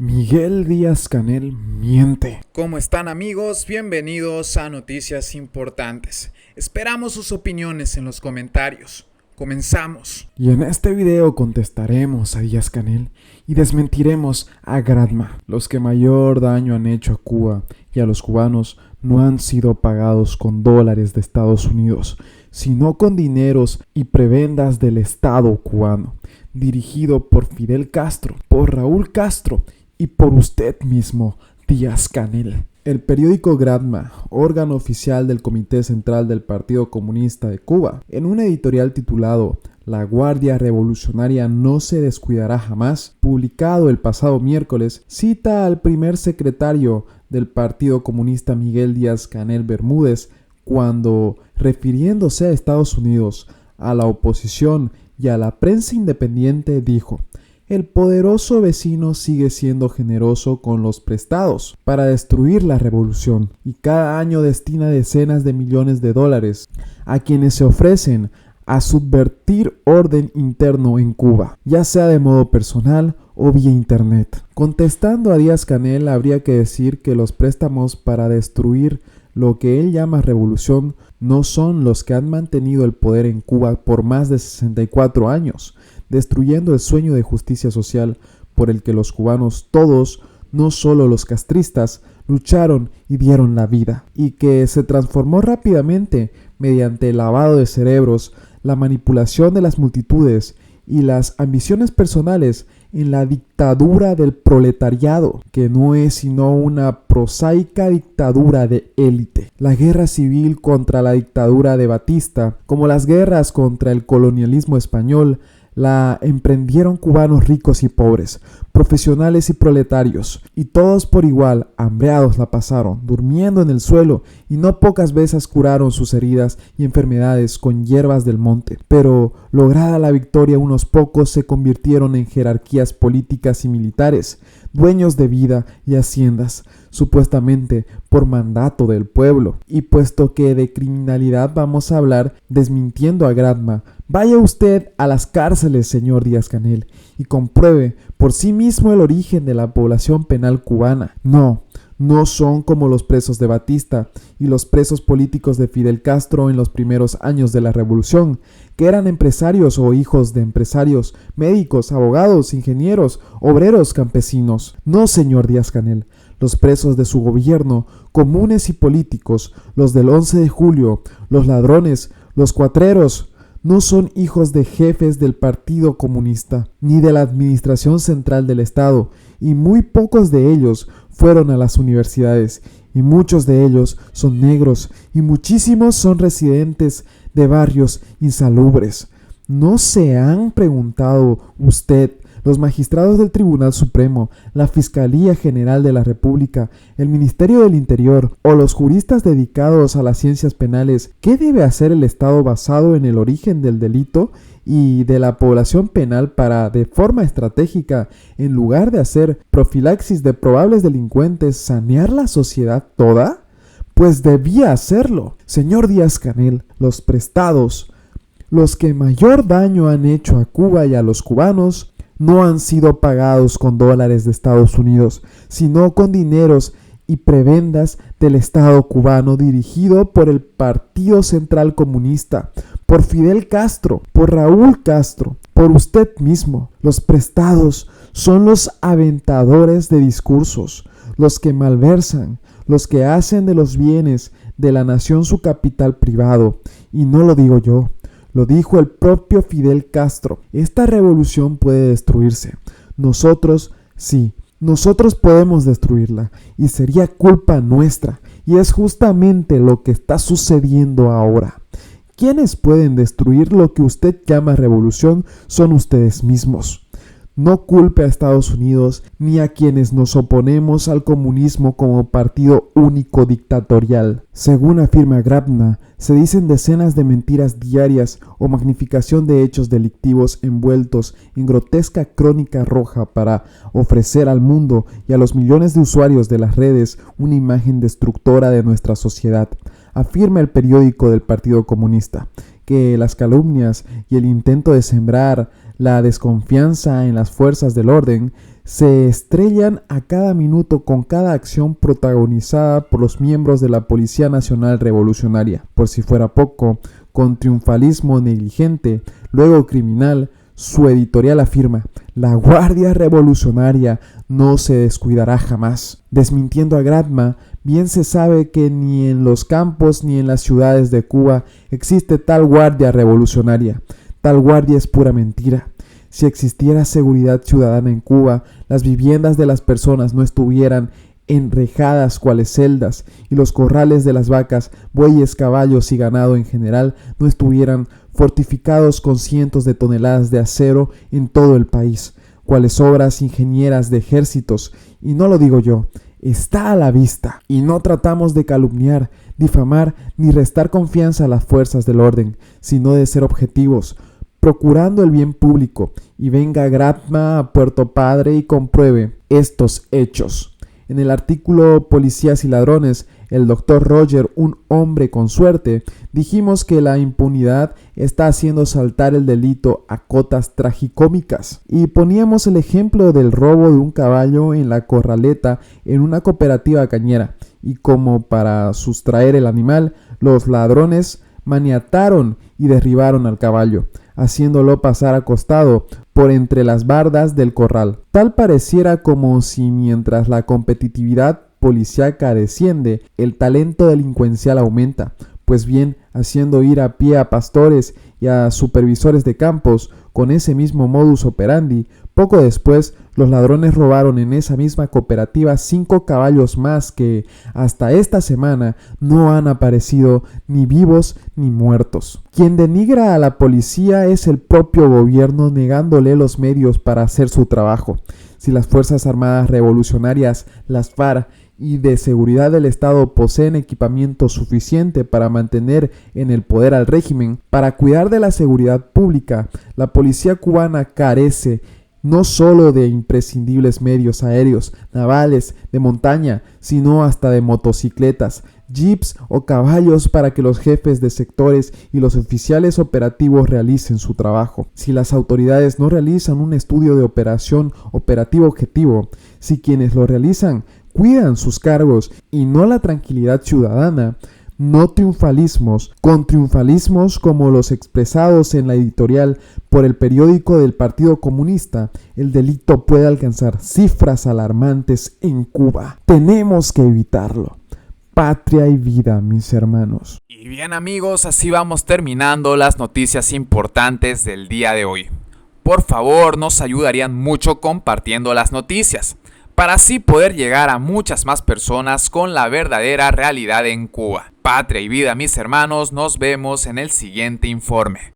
Miguel Díaz-Canel miente. ¿Cómo están, amigos? Bienvenidos a Noticias Importantes. Esperamos sus opiniones en los comentarios. Comenzamos. Y en este video contestaremos a Díaz-Canel y desmentiremos a Gradma. Los que mayor daño han hecho a Cuba y a los cubanos no han sido pagados con dólares de Estados Unidos, sino con dineros y prebendas del Estado cubano, dirigido por Fidel Castro, por Raúl Castro y por usted mismo, Díaz-Canel. El periódico Gradma, órgano oficial del Comité Central del Partido Comunista de Cuba, en un editorial titulado "La Guardia Revolucionaria no se descuidará jamás", publicado el pasado miércoles, cita al primer secretario del Partido Comunista Miguel Díaz-Canel Bermúdez cuando, refiriéndose a Estados Unidos, a la oposición y a la prensa independiente, dijo: "El poderoso vecino sigue siendo generoso con los prestados para destruir la revolución y cada año destina decenas de millones de dólares a quienes se ofrecen a subvertir orden interno en Cuba, ya sea de modo personal o vía internet". Contestando a Díaz-Canel, habría que decir que los préstamos para destruir lo que él llama revolución no son los que han mantenido el poder en Cuba por más de 64 años, destruyendo el sueño de justicia social por el que los cubanos todos, no solo los castristas, lucharon y dieron la vida, y que se transformó rápidamente mediante el lavado de cerebros, la manipulación de las multitudes y las ambiciones personales en la dictadura del proletariado, que no es sino una prosaica dictadura de élite. La guerra civil contra la dictadura de Batista, como las guerras contra el colonialismo español, la emprendieron cubanos ricos y pobres, profesionales y proletarios, y todos por igual, hambreados la pasaron, durmiendo en el suelo, y no pocas veces curaron sus heridas y enfermedades con hierbas del monte. Pero, lograda la victoria, unos pocos se convirtieron en jerarquías políticas y militares, dueños de vida y haciendas, supuestamente por mandato del pueblo. Y puesto que de criminalidad vamos a hablar, desmintiendo a Gradma, vaya usted a las cárceles, señor Díaz-Canel, y compruebe por sí mismo el origen de la población penal cubana. No son como los presos de Batista y los presos políticos de Fidel Castro en los primeros años de la revolución, que eran empresarios o hijos de empresarios, médicos, abogados, ingenieros, obreros, campesinos. No, señor Díaz-Canel, los presos de su gobierno, comunes y políticos, los del 11 de julio, los ladrones, los cuatreros, no son hijos de jefes del Partido Comunista, ni de la Administración Central del Estado, y muy pocos de ellos fueron a las universidades, y muchos de ellos son negros, y muchísimos son residentes de barrios insalubres. ¿No se han preguntado usted, los magistrados del Tribunal Supremo, la Fiscalía General de la República, el Ministerio del Interior o los juristas dedicados a las ciencias penales, qué debe hacer el Estado basado en el origen del delito y de la población penal para, de forma estratégica, en lugar de hacer profilaxis de probables delincuentes, sanear la sociedad toda? Pues debía hacerlo. Señor Díaz-Canel, los prestados, los que mayor daño han hecho a Cuba y a los cubanos, no han sido pagados con dólares de Estados Unidos, sino con dineros y prebendas del Estado cubano dirigido por el Partido Central Comunista, por Fidel Castro, por Raúl Castro, por usted mismo. Los prestados son los aventadores de discursos, los que malversan, los que hacen de los bienes de la nación su capital privado. Y no lo digo yo, lo dijo el propio Fidel Castro. Esta revolución puede destruirse. Nosotros podemos destruirla y sería culpa nuestra. Y es justamente lo que está sucediendo ahora. Quienes pueden destruir lo que usted llama revolución son ustedes mismos. No culpe a Estados Unidos ni a quienes nos oponemos al comunismo como partido único dictatorial. Según afirma Gradma, se dicen decenas de mentiras diarias o magnificación de hechos delictivos envueltos en grotesca crónica roja para ofrecer al mundo y a los millones de usuarios de las redes una imagen destructora de nuestra sociedad. Afirma el periódico del Partido Comunista que las calumnias y el intento de sembrar la desconfianza en las fuerzas del orden se estrellan a cada minuto con cada acción protagonizada por los miembros de la Policía Nacional Revolucionaria. Por si fuera poco, con triunfalismo negligente, luego criminal, su editorial afirma: la Guardia Revolucionaria no se descuidará jamás. Desmintiendo a Gradma, bien se sabe que ni en los campos ni en las ciudades de Cuba existe tal Guardia Revolucionaria. Tal guardia es pura mentira. Si existiera seguridad ciudadana en Cuba, las viviendas de las personas no estuvieran enrejadas cuales celdas, y los corrales de las vacas, bueyes, caballos y ganado en general no estuvieran fortificados con cientos de toneladas de acero en todo el país, cuales obras ingenieras de ejércitos. Y no lo digo yo, está a la vista. Y no tratamos de calumniar, difamar ni restar confianza a las fuerzas del orden, sino de ser objetivos, procurando el bien público. Y venga Gradma a Puerto Padre y compruebe estos hechos. En el artículo Policías y Ladrones, el Dr. Roger, un hombre con suerte, dijimos que la impunidad está haciendo saltar el delito a cotas tragicómicas. Y poníamos el ejemplo del robo de un caballo en la corraleta en una cooperativa cañera. Y como para sustraer el animal, los ladrones maniataron y derribaron al caballo, haciéndolo pasar acostado por entre las bardas del corral. Tal pareciera como si mientras la competitividad policíaca desciende, el talento delincuencial aumenta. Pues bien, haciendo ir a pie a pastores y a supervisores de campos con ese mismo modus operandi, poco después los ladrones robaron en esa misma cooperativa 5 caballos más que hasta esta semana no han aparecido ni vivos ni muertos. Quien denigra a la policía es el propio gobierno, negándole los medios para hacer su trabajo. Si las Fuerzas Armadas Revolucionarias, las FARC y de seguridad del Estado poseen equipamiento suficiente para mantener en el poder al régimen, para cuidar de la seguridad pública, la policía cubana carece no solo de imprescindibles medios aéreos, navales, de montaña, sino hasta de motocicletas, jeeps o caballos para que los jefes de sectores y los oficiales operativos realicen su trabajo. Si las autoridades no realizan un estudio de operación operativo objetivo, si quienes lo realizan cuidan sus cargos y no la tranquilidad ciudadana, no triunfalismos, con triunfalismos como los expresados en la editorial por el periódico del Partido Comunista, el delito puede alcanzar cifras alarmantes en Cuba. Tenemos que evitarlo. Patria y vida, mis hermanos. Y bien amigos, así vamos terminando las noticias importantes del día de hoy. Por favor, nos ayudarían mucho compartiendo las noticias, para así poder llegar a muchas más personas con la verdadera realidad en Cuba. Patria y vida, mis hermanos, nos vemos en el siguiente informe.